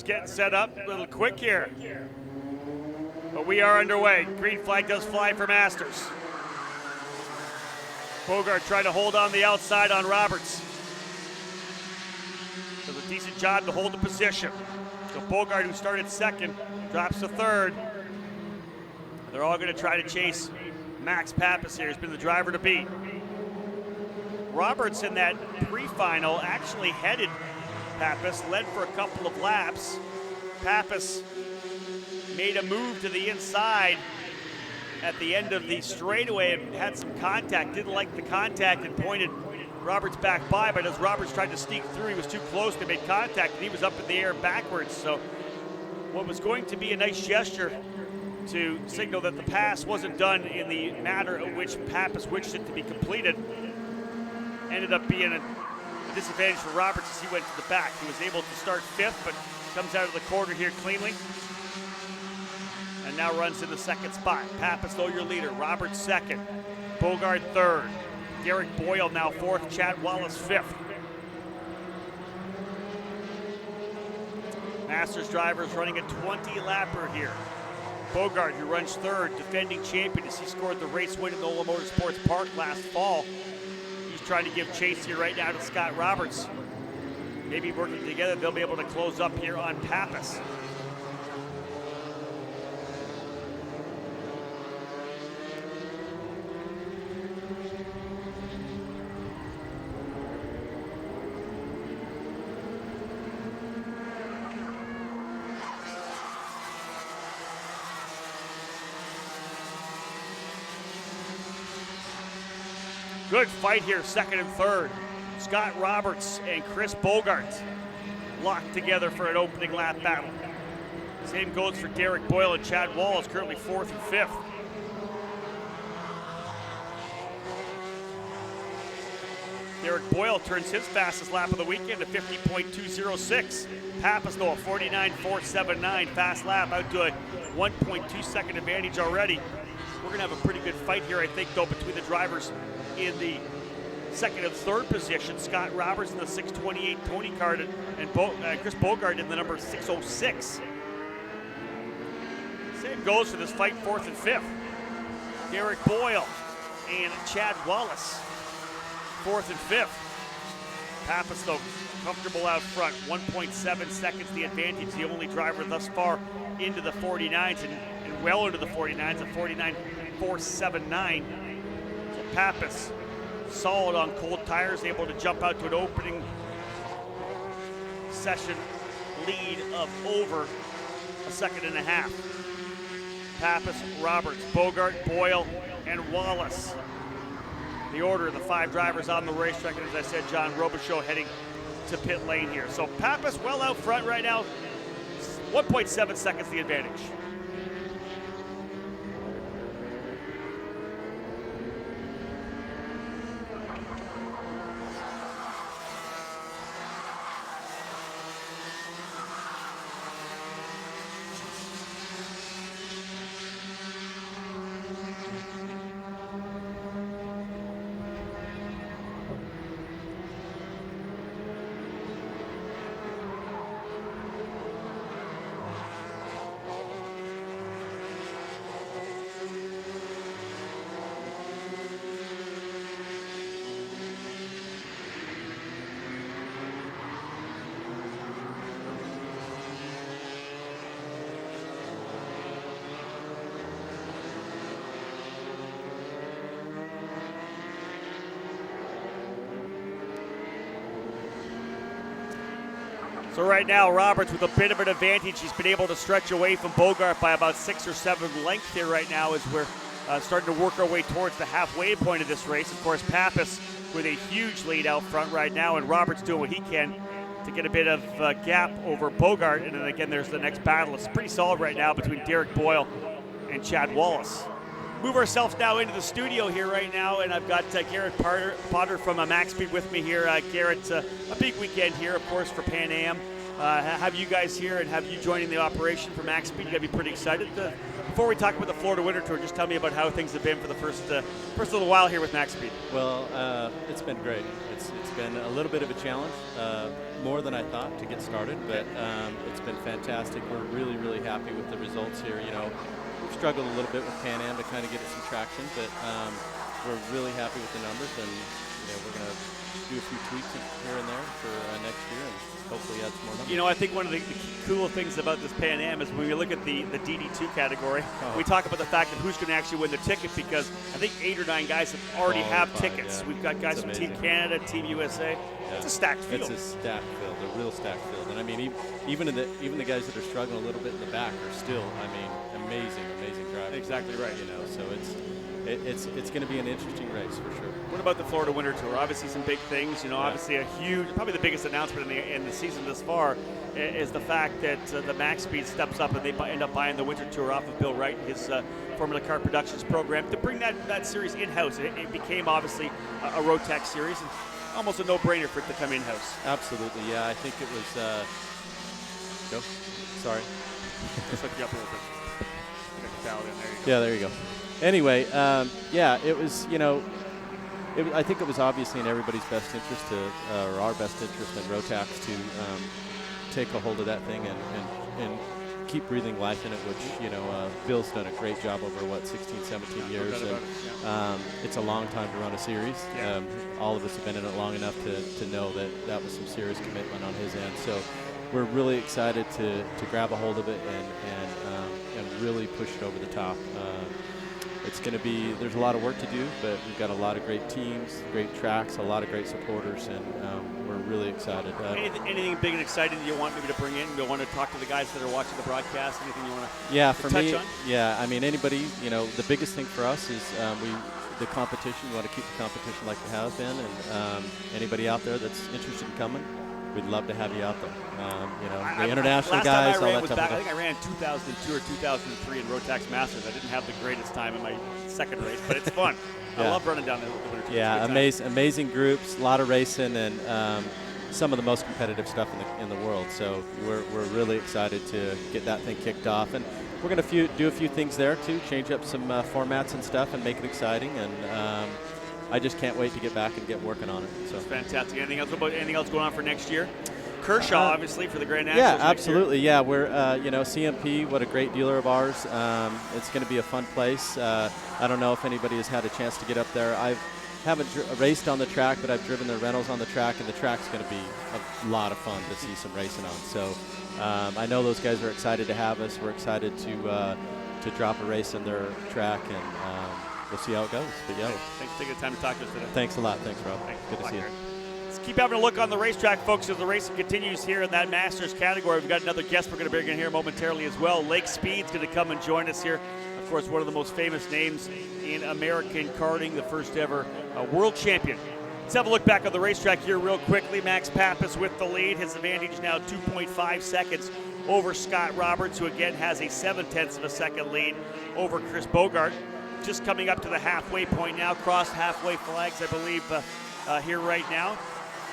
Getting set up a little quick here. But we are underway. Green flag does fly for Masters. Bogart trying to hold on the outside on Roberts. Does a decent job to hold the position. So Bogart, who started second, drops to third. They're all going to try to chase Max Pappas here. He's been the driver to beat. Roberts in that pre-final actually headed Pappas, led for a couple of laps. Pappas made a move to the inside at the end of the straightaway and had some contact. Didn't like the contact and pointed Roberts back by, but as Roberts tried to sneak through, he was too close to make contact, and he was up in the air backwards. So what was going to be a nice gesture to signal that the pass wasn't done in the manner in which Pappas wished it to be completed ended up being a disadvantage for Roberts as he went to the back. He was able to start fifth, but comes out of the corner here cleanly. And now runs in the second spot. Pappas, though, your leader. Roberts second. Bogart third. Derek Boyle now fourth. Chad Wallace fifth. Masters drivers running a 20-lapper here. Bogart, who runs third, defending champion as he scored the race win at NOLA Motorsports Park last fall. He's trying to give chase here right now to Scott Roberts. Maybe working together, they'll be able to close up here on Pappas. Good fight here, second and third. Scott Roberts and Chris Bogart locked together for an opening lap battle. Same goes for Derek Boyle and Chad Wallace, currently fourth and fifth. Derek Boyle turns his fastest lap of the weekend to 50.206. Pappas, though, a 49.479 fast lap, out to a 1.2 second advantage already. We're gonna have a pretty good fight here, I think, though, between the drivers in the second and third position. Scott Roberts in the 628 Tony Kart and Chris Bogart in the number 606. Same goes for this fight, fourth and fifth. Derek Boyle and Chad Wallace, fourth and fifth. Pappas, though, comfortable out front, 1.7 seconds the advantage, the only driver thus far into the 49s and well into the 49s at 49.479. So Pappas, solid on cold tires, able to jump out to an opening session lead of over a second and a half. Pappas, Roberts, Bogart, Boyle, and Wallace. The order of the five drivers on the racetrack, and as I said, John Robichaux heading to pit lane here. So Pappas well out front right now, 1.7 seconds the advantage. So right now, Roberts with a bit of an advantage. He's been able to stretch away from Bogart by about 6 or 7 lengths here right now as we're starting to work our way towards the halfway point of this race. Of course, Pappas with a huge lead out front right now, and Roberts doing what he can to get a bit of gap over Bogart. And then again, there's the next battle. It's pretty solid right now between Derek Boyle and Chad Wallace. Move ourselves now into the studio here right now, and I've got Garrett Potter from Max Speed with me here. Garrett, a big weekend here, of course, for Pan Am. Have you guys here and have you joining the operation for Max Speed? You gotta be pretty excited. Before we talk about the Florida Winter Tour, just tell me about how things have been for the first little while here with Max Speed. Well, it's been great. It's It's been a little bit of a challenge, more than I thought to get started, but it's been fantastic. We're really, really happy with the results here. You know, we've struggled a little bit with Pan Am to kind of get some traction, but we're really happy with the numbers, and you know, we're going to do a few tweaks here and there for next year, and hopefully add some more numbers. You know, I think one of the cool things about this Pan Am is when we look at the DD2 category, we talk about the fact of who's going to actually win the ticket, because I think 8 or 9 guys have already have tickets. Yeah. We've got guys from Team Canada, Team USA. Yeah. It's a stacked field. It's a stacked field, a real stacked field. And I mean, even the guys that are struggling a little bit in the back are still, I mean, amazing drivers. Exactly right. You know, so it's going to be an interesting race for sure. What about the Florida Winter Tour? Obviously some big things. You know, obviously a huge, probably the biggest announcement in the season thus far is the fact that the Max Speed steps up and they end up buying the Winter Tour off of Bill Wright and his Formula Kart Productions program to bring that series in-house. It became obviously a Rotax series, and almost a no-brainer for it to come in-house. Absolutely, yeah. I think it was. Go. Sorry. Just look you up a little bit. There you go. Yeah, there you go. Anyway, yeah, it was, you know, I think it was obviously in everybody's best interest or our best interest in Rotax to take a hold of that thing and keep breathing life in it, which, you know, Bill's done a great job over, 16, 17 years. And it's a long time to run a series. Yeah. All of us have been in it long enough to know that was some serious commitment on his end. So we're really excited to grab a hold of it and really push it over the top. It's going to be, there's a lot of work to do, but we've got a lot of great teams, great tracks, a lot of great supporters, and we're really excited. Anything big and exciting that you want maybe to bring in? You want to talk to the guys that are watching the broadcast? Anything you want to touch me, on? Yeah, I mean, anybody, you know, the biggest thing for us is the competition. We want to keep the competition like it has been, and anybody out there that's interested in coming, we'd love to have you out there. You know, the international guys, all that stuff. I think I ran 2002 or 2003 in Rotax Masters. I didn't have the greatest time in my second race, but it's fun. Yeah. I love running down the winter. Yeah, amazing groups, a lot of racing, and some of the most competitive stuff in the world. So we're really excited to get that thing kicked off, and we're going to do a few things there too, change up some formats and stuff, and make it exciting. And I just can't wait to get back and get working on it. So it's fantastic. Anything else going on for next year? Kershaw, obviously, for the Grand Nationals. Yeah, absolutely. Yeah, we're you know, CMP, what a great dealer of ours. It's going to be a fun place. I don't know if anybody has had a chance to get up there. I haven't raced on the track, but I've driven the rentals on the track, and the track's going to be a lot of fun to see some racing on. So I know those guys are excited to have us. We're excited to drop a race in their track, and we'll see how it goes. But yeah. Thanks for taking the time to talk to us today. Thanks a lot. Thanks, Rob. Good to see you. Let's keep having a look on the racetrack, folks, as the racing continues here in that Masters category. We've got another guest we're going to bring in here momentarily as well. Lake Speed's going to come and join us here. Of course, one of the most famous names in American karting, the first ever world champion. Let's have a look back on the racetrack here real quickly. Max Pappas with the lead. His advantage now 2.5 seconds over Scott Roberts, who again has a 0.7 of a second lead over Chris Bogart. Just coming up to the halfway point now. Crossed halfway flags, I believe, here right now.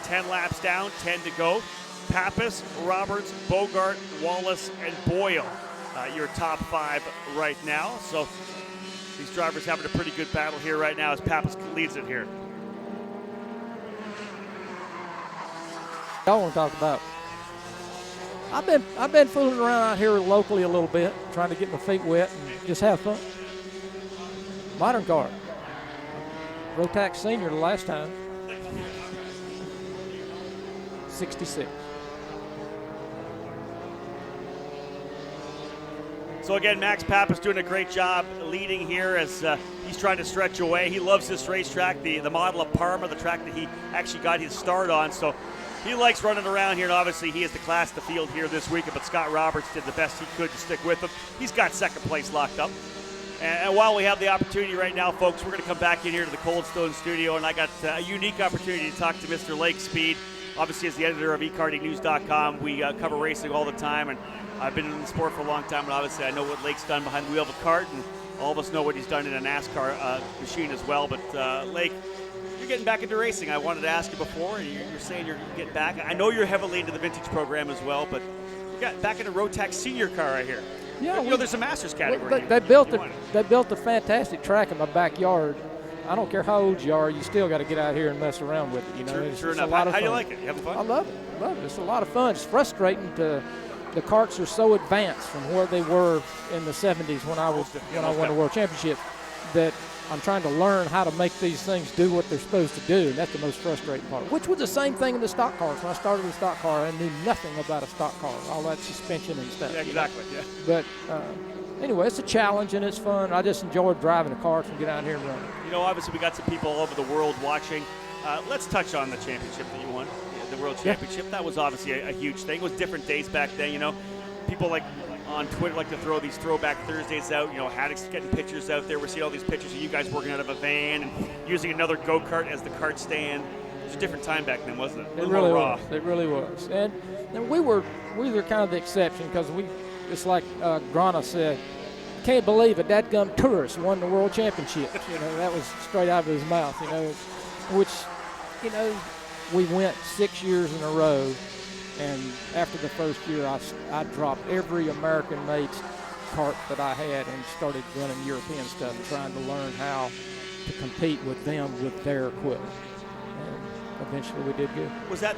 10 laps down, 10 to go. Pappas, Roberts, Bogart, Wallace, and Boyle, your top 5 right now. So these drivers having a pretty good battle here right now as Pappas leads it here. I want to talk about. I've been fooling around out here locally a little bit, trying to get my feet wet and just have fun. Modern car. Rotax Senior the last time. 66. So again, Max Pappas doing a great job leading here as he's trying to stretch away. He loves this racetrack, the model of Parma, the track that he actually got his start on. So he likes running around here, and obviously he has the class of the field here this weekend, but Scott Roberts did the best he could to stick with him. He's got second place locked up. And while we have the opportunity right now, folks, we're going to come back in here to the Cold Stone studio, and I got a unique opportunity to talk to Mr. Lake Speed. Obviously, as the editor of ekartingnews.com, we cover racing all the time, and I've been in the sport for a long time, and obviously I know what Lake's done behind the wheel of a kart, and all of us know what he's done in a NASCAR machine as well. But Lake, you're getting back into racing. I wanted to ask you before, and you're saying you're getting back. I know you're heavily into the vintage program as well, but you got back into Rotax Senior car right here. Yeah, you know, there's a Masters category. They built a fantastic track in my backyard, I don't care how old you are, you still got to get out here and mess around with it. You know, Sure it's enough. a lot of How do you fun. like it? You having fun? I love it. Love it. It's a lot of fun. It's frustrating to. The karts are so advanced from where they were in the 70s when I won a world championship that I'm trying to learn how to make these things do what they're supposed to do, and that's the most frustrating part. Which was the same thing in the stock cars. When I started with stock car, I knew nothing about a stock car, all that suspension and stuff. Yeah, exactly. Yeah. But anyway, it's a challenge and it's fun. I just enjoyed driving the karts and get out here and run. You know, obviously we got some people all over the world watching. Let's touch on the championship that you won, the World Championship. That was obviously a huge thing. It was different days back then, you know. People like on Twitter like to throw these throwback Thursdays out. You know, Haddock's getting pictures out there. We're seeing all these pictures of you guys working out of a van and using another go-kart as the kart stand. It was a different time back then, wasn't it? It really was. It really was. And we were kind of the exception because it's like Grana said, can't believe a dadgum tourist won the world championship. You know, that was straight out of his mouth, you know, which, you know, we went 6 years in a row, and after the first year, I dropped every American-made kart that I had and started running European stuff, trying to learn how to compete with them with their equipment. And eventually we did good. Was that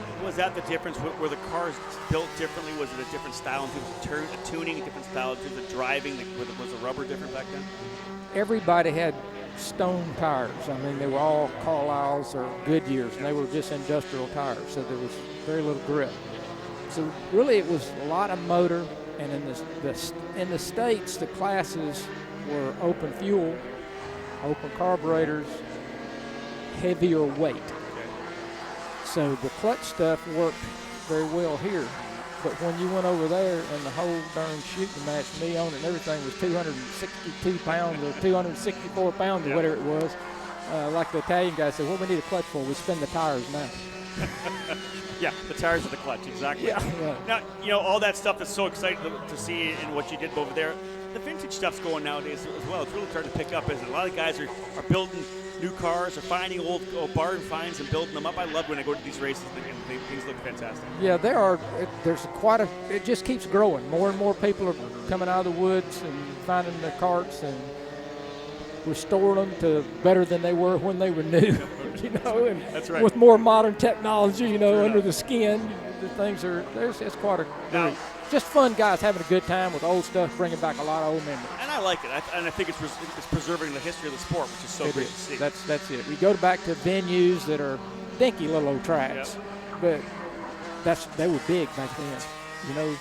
the difference? Were the cars built differently? Was it a different style in terms of tuning, a different style in terms of driving? Was the rubber different back then? Everybody had stone tires. I mean, they were all Carlisles or Goodyears, and they were just industrial tires, so there was very little grip. So really it was a lot of motor, and in the States, the classes were open fuel, open carburetors, heavier weight. So the clutch stuff worked very well here. But when you went over there and the whole darn shooting match, me on it and everything was 262 pounds or 264 pounds or whatever it was, like the Italian guy said, what we need a clutch for? We spin the tires now. Yeah, the tires are the clutch, exactly. Yeah. Now, you know, all that stuff is so exciting to see in what you did over there. The vintage stuff's going nowadays as well. It's really starting to pick up, isn't it? A lot of guys are building new cars or finding old barn finds and building them up. I love when I go to these races and things look fantastic. Yeah, it just keeps growing. More and more people are coming out of the woods and finding their carts and restoring them to better than they were when they were new. You know, and that's right. With more modern technology, you know, under the skin, the things it's quite a just fun guys having a good time with old stuff, bringing back a lot of old memories. And I like it, and I think it's preserving the history of the sport, which is so great to see. That's it. We go back to venues that are dinky little old tracks, but they were big back then. You know,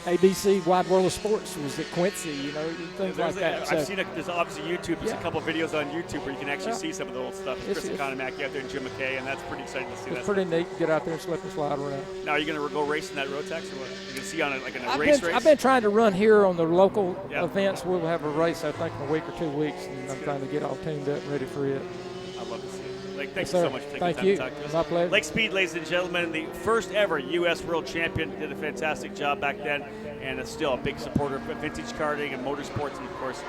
ABC Wide World of Sports was at Quincy, you know, things like that. I've seen it. There's obviously YouTube. There's a couple of videos on YouTube where you can actually see some of the old stuff. Chris Economacky out there and Jim McKay, and that's pretty exciting to see. It's pretty neat to get out there and slip and slide around. Now, are you going to go racing that Rotax or what? You can see on a race? I've been trying to run here on the local events. We'll have a race, I think, in a week or 2 weeks, and I'm trying to get all tuned up and ready for it. I'd love to see it. Lake, thank you so much for taking the time to talk to us. My pleasure. Lake Speed, ladies and gentlemen, the first ever U.S. World Champion, did a fantastic job back then, and is still a big supporter of vintage karting and motorsports, and of course,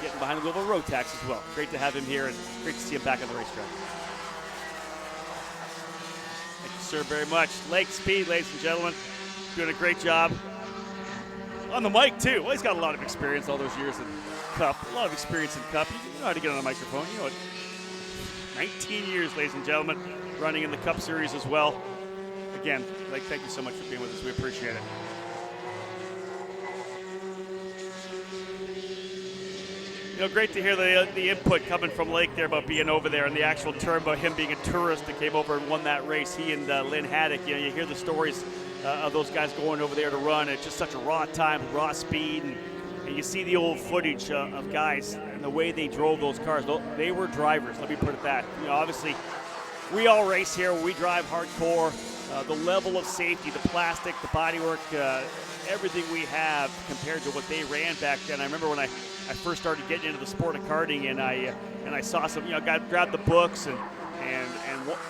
getting behind the wheel of Rotax as well. Great to have him here, and great to see him back on the racetrack. Thank you, sir, very much. Lake Speed, ladies and gentlemen, doing a great job. On the mic, too. Well, he's got a lot of experience all those years in Cup. A lot of experience in Cup. You know how to get on a microphone. You know what? 19 years, ladies and gentlemen, running in the Cup Series as well. Again, Lake, thank you so much for being with us. We appreciate it. You know, great to hear the input coming from Lake there about being over there and the actual term about him being a tourist that came over and won that race. He and Lynn Haddock, you know, you hear the stories of those guys going over there to run. It's just such a raw time, raw speed, and you see the old footage of guys and the way they drove those cars. They were drivers, let me put it that. You know, obviously, we all race here. We drive hardcore. The level of safety, the plastic, the bodywork, everything we have compared to what they ran back then. I remember when I first started getting into the sport of karting, and I saw some, you know, grabbed the books and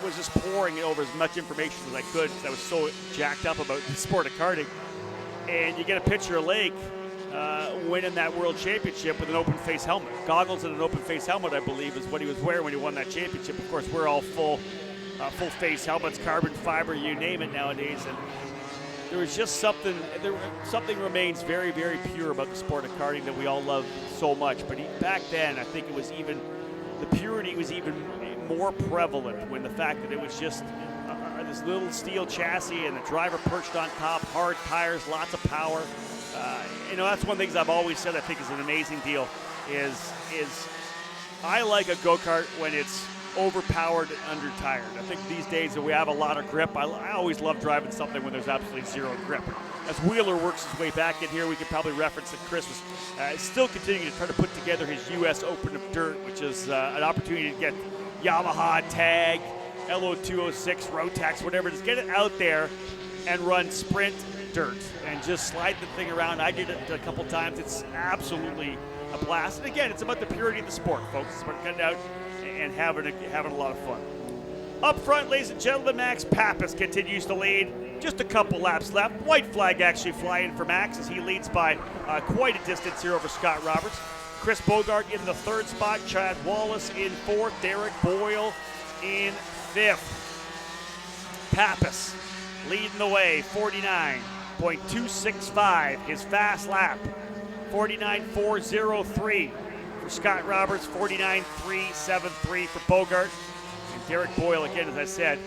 was just pouring over as much information as I could because I was so jacked up about the sport of karting. And you get a picture of Lake winning that world championship with an open face helmet. Goggles and an open face helmet, I believe, is what he was wearing when he won that championship. Of course, we're all full face helmets, carbon fiber, you name it nowadays. And there was just something remains very, very pure about the sport of karting that we all love so much. But back then, I think it was even the purity was even more prevalent when the fact that it was just this little steel chassis and the driver perched on top, hard tires, lots of power. That's one of the things I've always said I think is an amazing deal is I like a go-kart when it's overpowered and under-tired. I think these days that we have a lot of grip, I always love driving something when there's absolutely zero grip. As Wheeler works his way back in here, we could probably reference that Chris was still continuing to try to put together his U.S. Open of Dirt, which is an opportunity to get Yamaha, Tag, LO206, Rotax, whatever it is. Get it out there and run sprint dirt and just slide the thing around. I did it a couple times. It's absolutely a blast. And again, it's about the purity of the sport, folks. It's about getting out and having a lot of fun. Up front, ladies and gentlemen, Max Pappas continues to lead. Just a couple laps left. White flag actually flying for Max as he leads by quite a distance here over Scott Roberts. Chris Bogart in the third spot. Chad Wallace in fourth. Derek Boyle in fifth. Pappas leading the way, 49.265, his fast lap. 49.403 for Scott Roberts, 49.373 for Bogart. And Derek Boyle, again, as I said,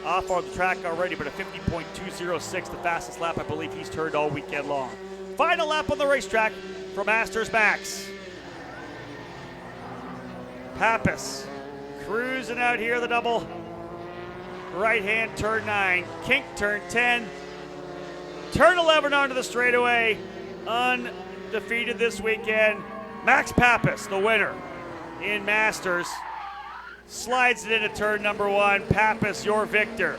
off on the track already, but a 50.206, the fastest lap I believe he's turned all weekend long. Final lap on the racetrack for Masters Max. Pappas cruising out here, the double right hand, turn 9, kink, turn 10, turn 11 onto the straightaway, undefeated this weekend. Max Pappas, the winner in Masters, slides it into turn number 1. Pappas, your victor.